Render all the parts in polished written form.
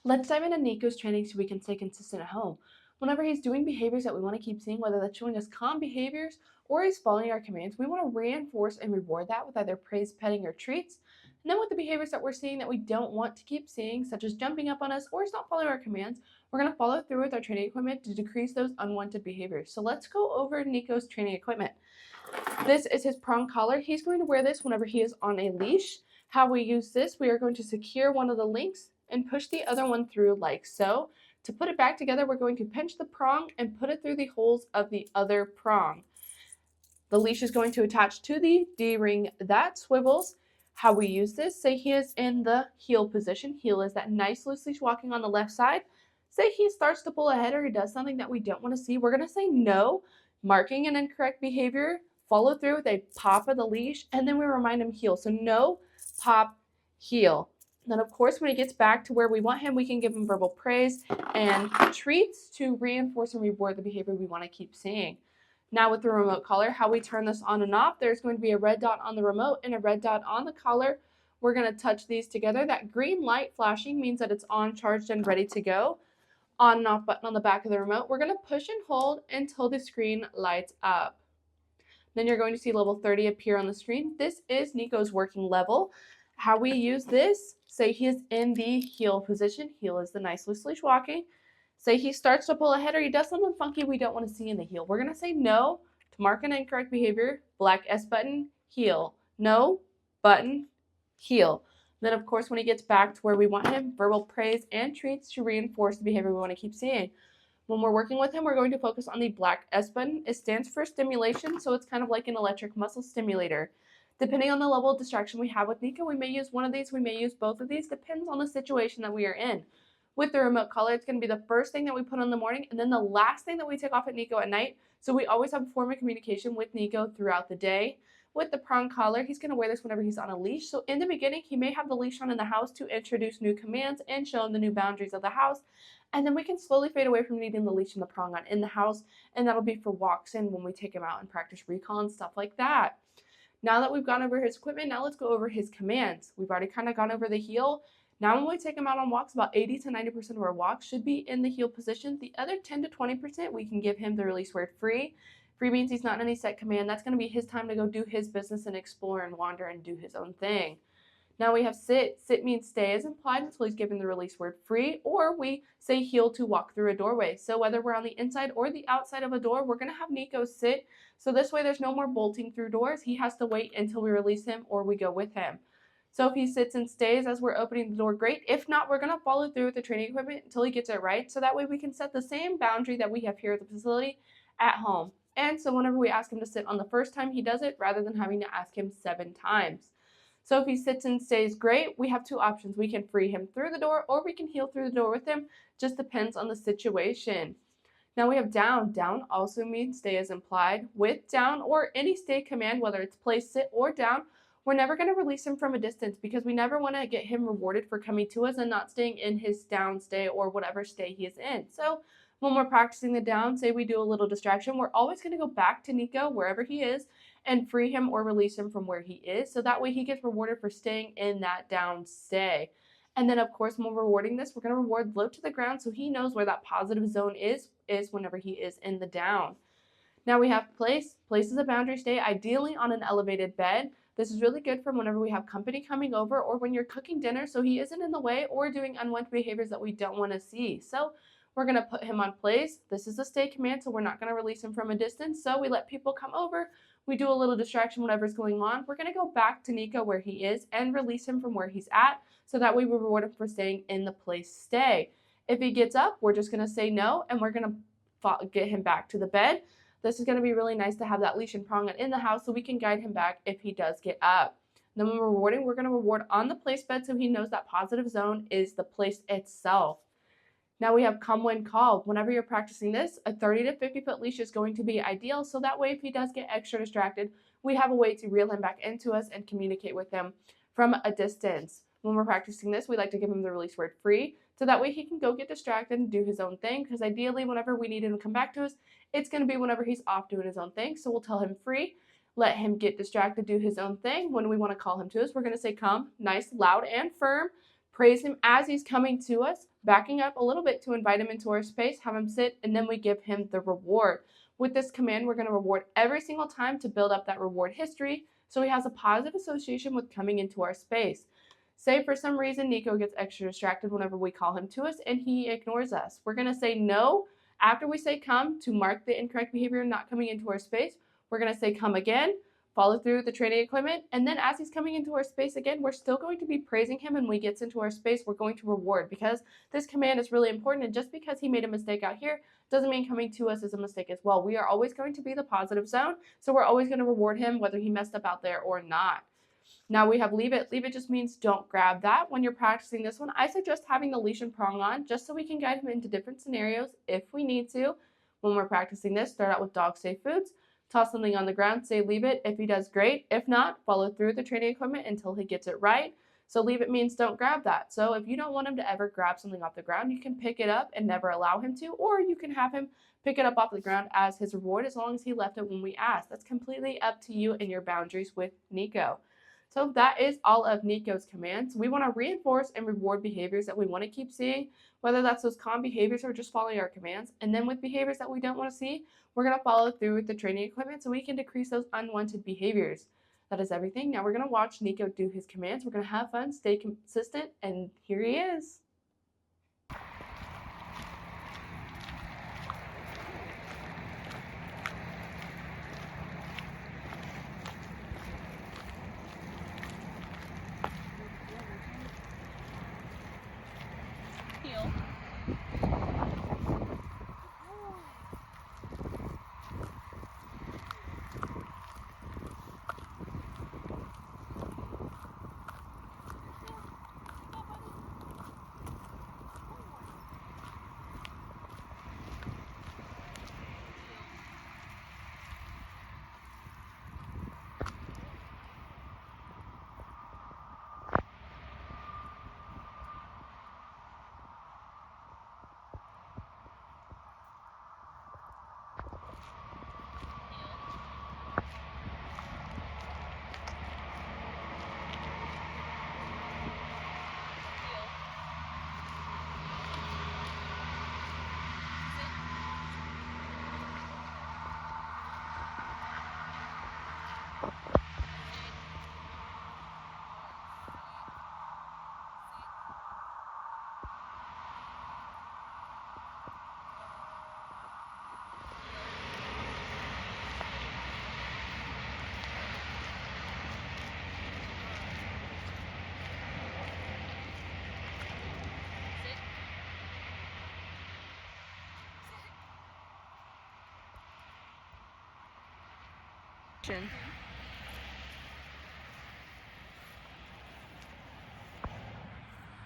Let's dive into Niko's training so we can stay consistent at home. Whenever he's doing behaviors that we want to keep seeing, whether that's showing us calm behaviors or he's following our commands, we want to reinforce and reward that with either praise, petting, or treats. And then with the behaviors that we're seeing that we don't want to keep seeing, such as jumping up on us or he's not following our commands, we're going to follow through with our training equipment to decrease those unwanted behaviors. So let's go over Niko's training equipment. This is his prong collar. He's going to wear this whenever he is on a leash. How we use this, we are going to secure one of the links and push the other one through like so. To put it back together, we're going to pinch the prong and put it through the holes of the other prong. The leash is going to attach to the D-ring that swivels. How we use this, say he is in the heel position. Heel is that nice loose leash walking on the left side. Say he starts to pull ahead or he does something that we don't want to see. We're going to say no, marking an incorrect behavior, follow through with a pop of the leash, and then we remind him heel. So no, pop, heel. Then, of course, when he gets back to where we want him, we can give him verbal praise and treats to reinforce and reward the behavior we want to keep seeing. Now with the remote collar, how we turn this on and off, there's going to be a red dot on the remote and a red dot on the collar. We're going to touch these together. That green light flashing means that it's on, charged, and ready to go. On and off button on the back of the remote. We're going to push and hold until the screen lights up. Then you're going to see level 30 appear on the screen. This is Niko's working level. How we use this, say he is in the heel position. Heel is the nice loose leash walking. Say he starts to pull ahead or he does something funky we don't want to see in the heel. We're going to say no to mark an incorrect behavior. Black S button, heel. No, button, heel. Then, of course, when he gets back to where we want him, verbal praise and treats to reinforce the behavior we want to keep seeing. When we're working with him, we're going to focus on the black S button. It stands for stimulation, so it's kind of like an electric muscle stimulator. Depending on the level of distraction we have with Niko, we may use one of these, we may use both of these, depends on the situation that we are in. With the remote collar, it's going to be the first thing that we put on in the morning and then the last thing that we take off at Niko at night. So we always have a form of communication with Niko throughout the day. With the prong collar, he's going to wear this whenever he's on a leash. So in the beginning, he may have the leash on in the house to introduce new commands and show him the new boundaries of the house. And then we can slowly fade away from needing the leash and the prong on in the house. And that'll be for walks and when we take him out and practice recall and stuff like that. Now that we've gone over his equipment, now let's go over his commands. We've already kind of gone over the heel. Now when we take him out on walks, about 80 to 90% of our walks should be in the heel position. The other 10 to 20%, we can give him the release word free. Free means he's not in any set command. That's going to be his time to go do his business and explore and wander and do his own thing. Now we have sit. Sit means stay as implied until he's given the release word free, or we say heel to walk through a doorway. So whether we're on the inside or the outside of a door, we're going to have Niko sit. So this way there's no more bolting through doors. He has to wait until we release him or we go with him. So if he sits and stays as we're opening the door, great. If not, we're going to follow through with the training equipment until he gets it right. So that way we can set the same boundary that we have here at the facility at home. And so whenever we ask him to sit on the first time, he does it rather than having to ask him 7 times. So if he sits and stays, great. We have 2 options. We can free him through the door or we can heel through the door with him. Just depends on the situation. Now we have down. Down also means stay as implied. With down or any stay command, whether it's place, sit, or down, we're never going to release him from a distance because we never want to get him rewarded for coming to us and not staying in his down stay or whatever stay he is in. So when we're practicing the down, say we do a little distraction, we're always going to go back to Niko wherever he is and free him or release him from where he is. So that way he gets rewarded for staying in that down stay. And then, of course, when we're rewarding this, we're going to reward low to the ground so he knows where that positive zone is whenever he is in the down. Now we have place. Place is a boundary stay, ideally on an elevated bed. This is really good for whenever we have company coming over or when you're cooking dinner so he isn't in the way or doing unwanted behaviors that we don't want to see. So we're going to put him on place. This is a stay command, so we're not going to release him from a distance. So we let people come over. We do a little distraction, whatever's going on. We're going to go back to Niko where he is and release him from where he's at. So that way we reward him for staying in the place stay. If he gets up, we're just going to say no, and we're going to get him back to the bed. This is going to be really nice to have that leash and prong in the house so we can guide him back if he does get up. Then when we're rewarding, we're going to reward on the place bed so he knows that positive zone is the place itself. Now we have come when called. Whenever you're practicing this, a 30 to 50 foot leash is going to be ideal. So that way, if he does get extra distracted, we have a way to reel him back into us and communicate with him from a distance. When we're practicing this, we like to give him the release word free. So that way he can go get distracted and do his own thing. Because ideally, whenever we need him to come back to us, it's going to be whenever he's off doing his own thing. So we'll tell him free, let him get distracted, do his own thing. When we want to call him to us, we're going to say come, nice, loud, and firm. Praise him as he's coming to us. backing up a little bit to invite him into our space, have him sit, and then we give him the reward. With this command, we're going to reward every single time to build up that reward history so he has a positive association with coming into our space. Say for some reason Niko gets extra distracted whenever we call him to us and he ignores us. We're going to say no after we say come to mark the incorrect behavior not coming into our space. We're going to say come again, follow through the training equipment, and then as he's coming into our space again, we're still going to be praising him, and when he gets into our space, we're going to reward, because this command is really important, and just because he made a mistake out here doesn't mean coming to us is a mistake as well. We are always going to be the positive zone, so we're always going to reward him whether he messed up out there or not. Now we have leave it. Leave it just means don't grab that. When you're practicing this one, I suggest having the leash and prong on just so we can guide him into different scenarios if we need to. When we're practicing this, start out with dog safe foods. Toss something on the ground, say leave it. If he does, great. If not, follow through the training equipment until he gets it right. So leave it means don't grab that. So if you don't want him to ever grab something off the ground, you can pick it up and never allow him to, or you can have him pick it up off the ground as his reward as long as he left it when we asked. That's completely up to you and your boundaries with Niko. So that is all of Niko's commands. We want to reinforce and reward behaviors that we want to keep seeing, whether that's those calm behaviors or just following our commands. And then with behaviors that we don't want to see, we're going to follow through with the training equipment so we can decrease those unwanted behaviors. That is everything. Now we're going to watch Niko do his commands. We're going to have fun, stay consistent, and here he is. Heel.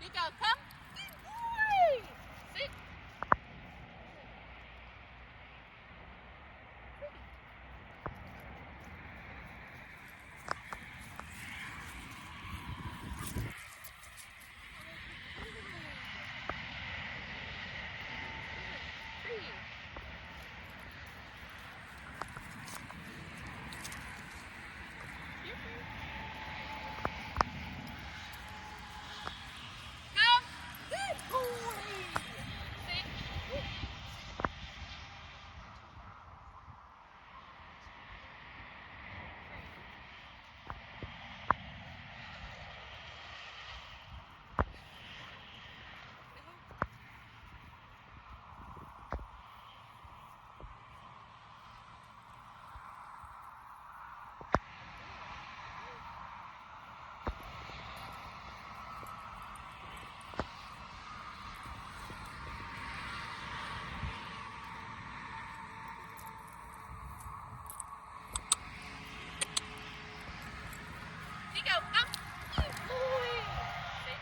Niko, come. Good boy. Sit. Niko, come. Good boy. Sit.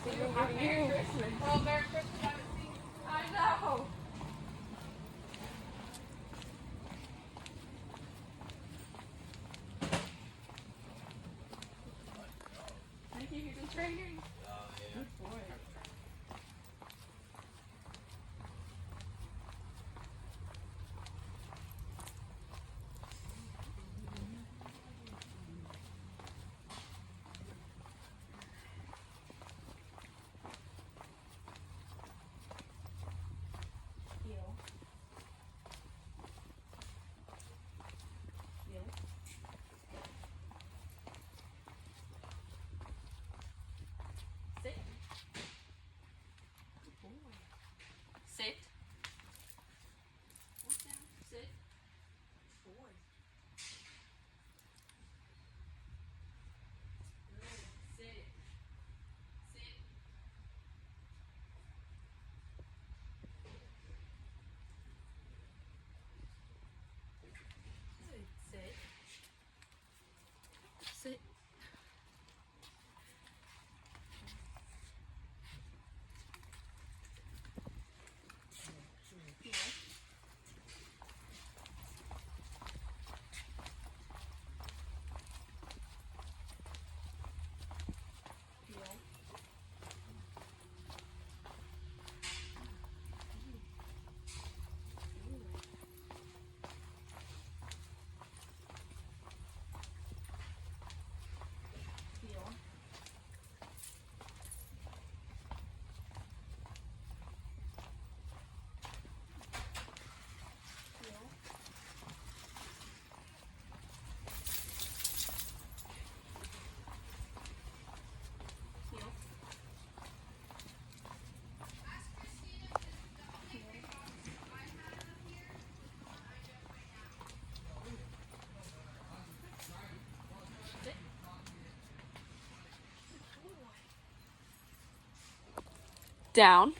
Merry Christmas. Well, Merry Christmas. I haven't seen you. I know. Thank you. Here's the training. Good boy. Sit. Good boy. Sit. Walk down. Sit. Boy. Good. Sit. Sit. Good. Sit. Sit. Down.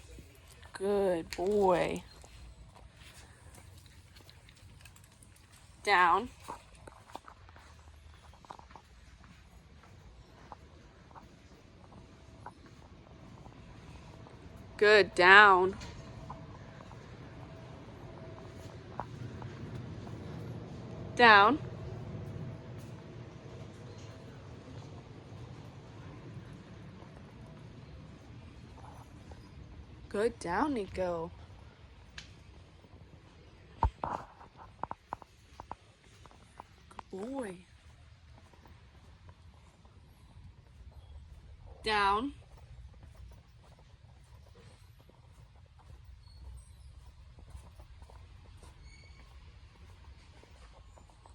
Good boy. Down. Good. Down. Down. Good. Down, Niko. Good boy. Down.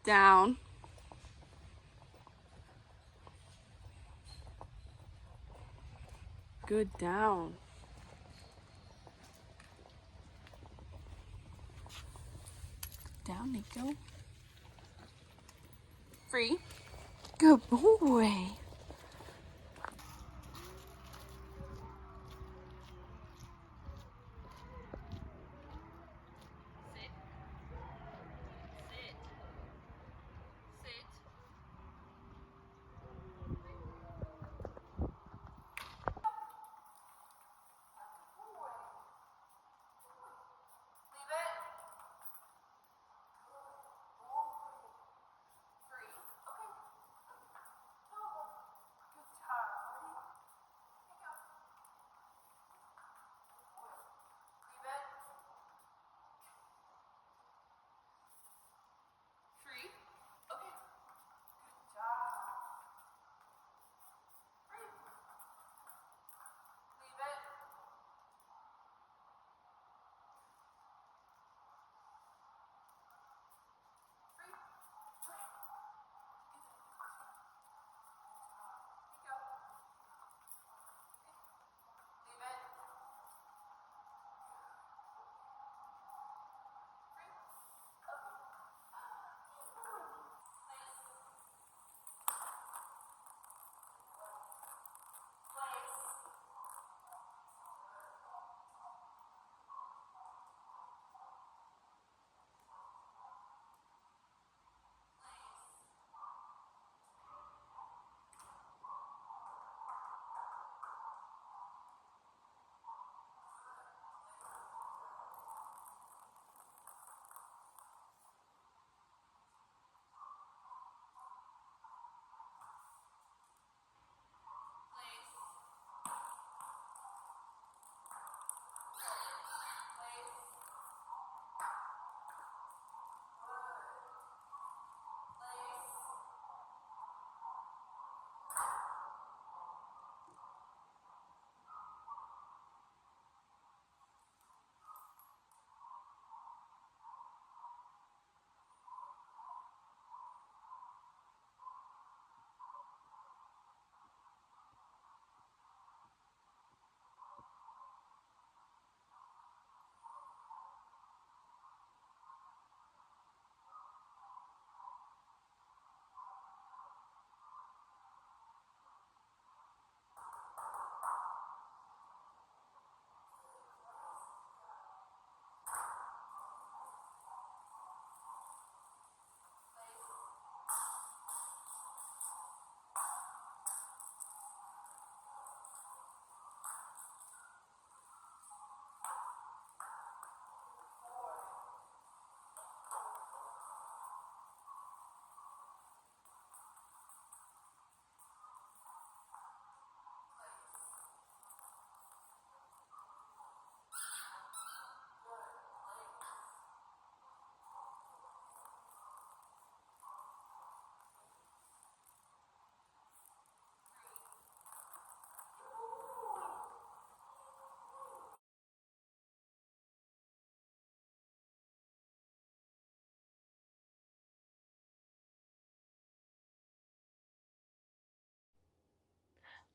Down. Good. Down. Down, Niko. Free. Good boy. Sit. Sit. Sit.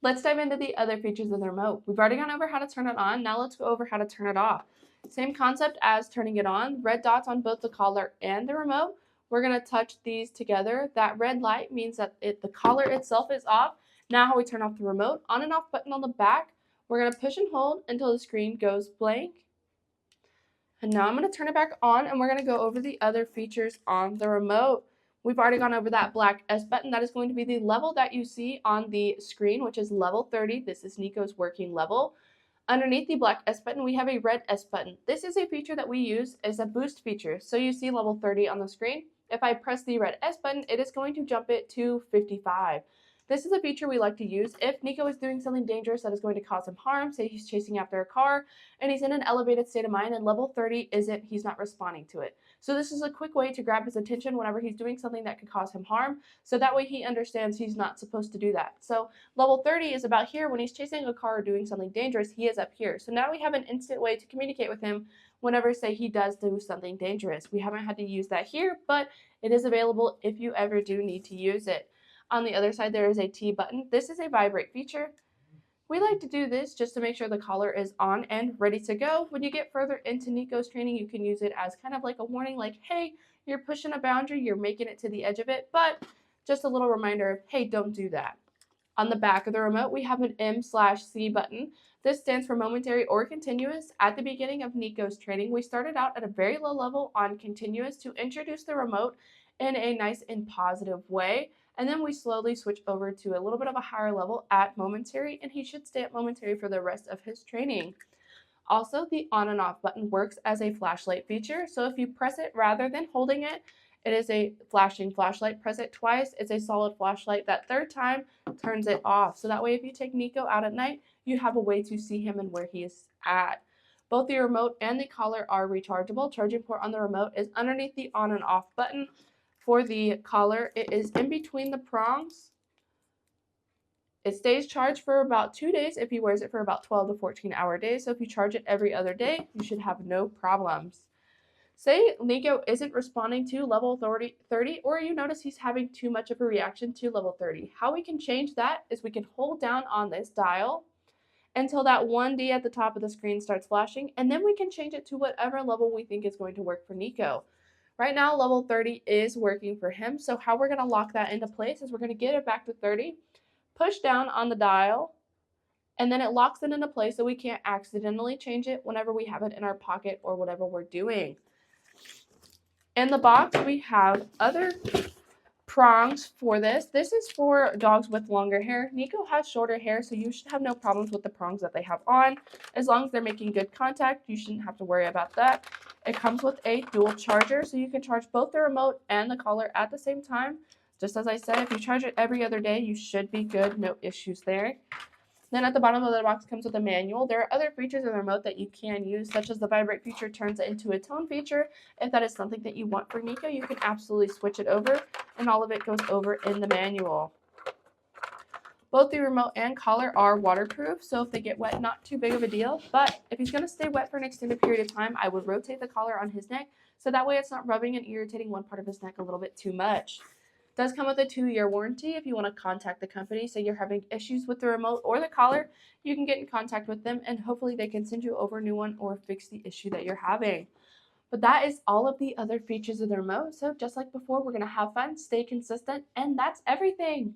Let's dive into the other features of the remote. We've already gone over how to turn it on. Now let's go over how to turn it off. Same concept as turning it on. Red dots on both the collar and the remote. We're going to touch these together. That red light means that the collar itself is off. Now how we turn off the remote. On and off button on the back. We're going to push and hold until the screen goes blank. And now I'm going to turn it back on, and we're going to go over the other features on the remote. We've already gone over that black S button. That is going to be the level that you see on the screen, which is level 30. This is Niko's working level. Underneath the black S button, we have a red S button. This is a feature that we use as a boost feature. So you see level 30 on the screen. If I press the red S button, it is going to jump it to 55. This is a feature we like to use if Niko is doing something dangerous that is going to cause him harm. Say he's chasing after a car and he's in an elevated state of mind and level 30 he's not responding to it. So this is a quick way to grab his attention whenever he's doing something that could cause him harm. So that way he understands he's not supposed to do that. So level 30 is about here. When he's chasing a car or doing something dangerous, he is up here. So now we have an instant way to communicate with him whenever, say, he does do something dangerous. We haven't had to use that here, but it is available if you ever do need to use it. On the other side, there is a T button. This is a vibrate feature. We like to do this just to make sure the collar is on and ready to go. When you get further into Niko's training, you can use it as kind of like a warning, like, hey, you're pushing a boundary, you're making it to the edge of it, but just a little reminder of, hey, don't do that. On the back of the remote, we have an M/C button. This stands for momentary or continuous. At the beginning of Niko's training, we started out at a very low level on continuous to introduce the remote in a nice and positive way. And then we slowly switch over to a little bit of a higher level at momentary, and he should stay at momentary for the rest of his training. Also, the on and off button works as a flashlight feature. So if you press it rather than holding it, it is a flashing flashlight. Press it twice, it's a solid flashlight. That third time turns it off. So that way if you take Niko out at night, you have a way to see him and where he is at. Both the remote and the collar are rechargeable. Charging port on the remote is underneath the on and off button. For the collar, it is in between the prongs. It stays charged for about 2 days if he wears it for about 12 to 14-hour days. So if you charge it every other day, you should have no problems. Say Niko isn't responding to level 30, or you notice he's having too much of a reaction to level 30. How we can change that is we can hold down on this dial until that 1D at the top of the screen starts flashing, and then we can change it to whatever level we think is going to work for Niko. Right now, level 30 is working for him, so how we're going to lock that into place is we're going to get it back to 30, push down on the dial, and then it locks it into place so we can't accidentally change it whenever we have it in our pocket or whatever we're doing. In the box, we have other prongs for this. This is for dogs with longer hair. Niko has shorter hair, so you should have no problems with the prongs that they have on. As long as they're making good contact, you shouldn't have to worry about that. It comes with a dual charger, so you can charge both the remote and the collar at the same time. Just as I said, if you charge it every other day, you should be good. No issues there. Then at the bottom of the box comes with a manual. There are other features in the remote that you can use, such as the vibrate feature turns it into a tone feature. If that is something that you want for Niko, you can absolutely switch it over, and all of it goes over in the manual. Both the remote and collar are waterproof, so if they get wet, not too big of a deal. But if he's going to stay wet for an extended period of time, I would rotate the collar on his neck, so that way it's not rubbing and irritating one part of his neck a little bit too much. It does come with a 2-year warranty. If you want to contact the company, say you're having issues with the remote or the collar, you can get in contact with them, and hopefully they can send you over a new one or fix the issue that you're having. But that is all of the other features of the remote. So just like before, we're going to have fun, stay consistent, and that's everything.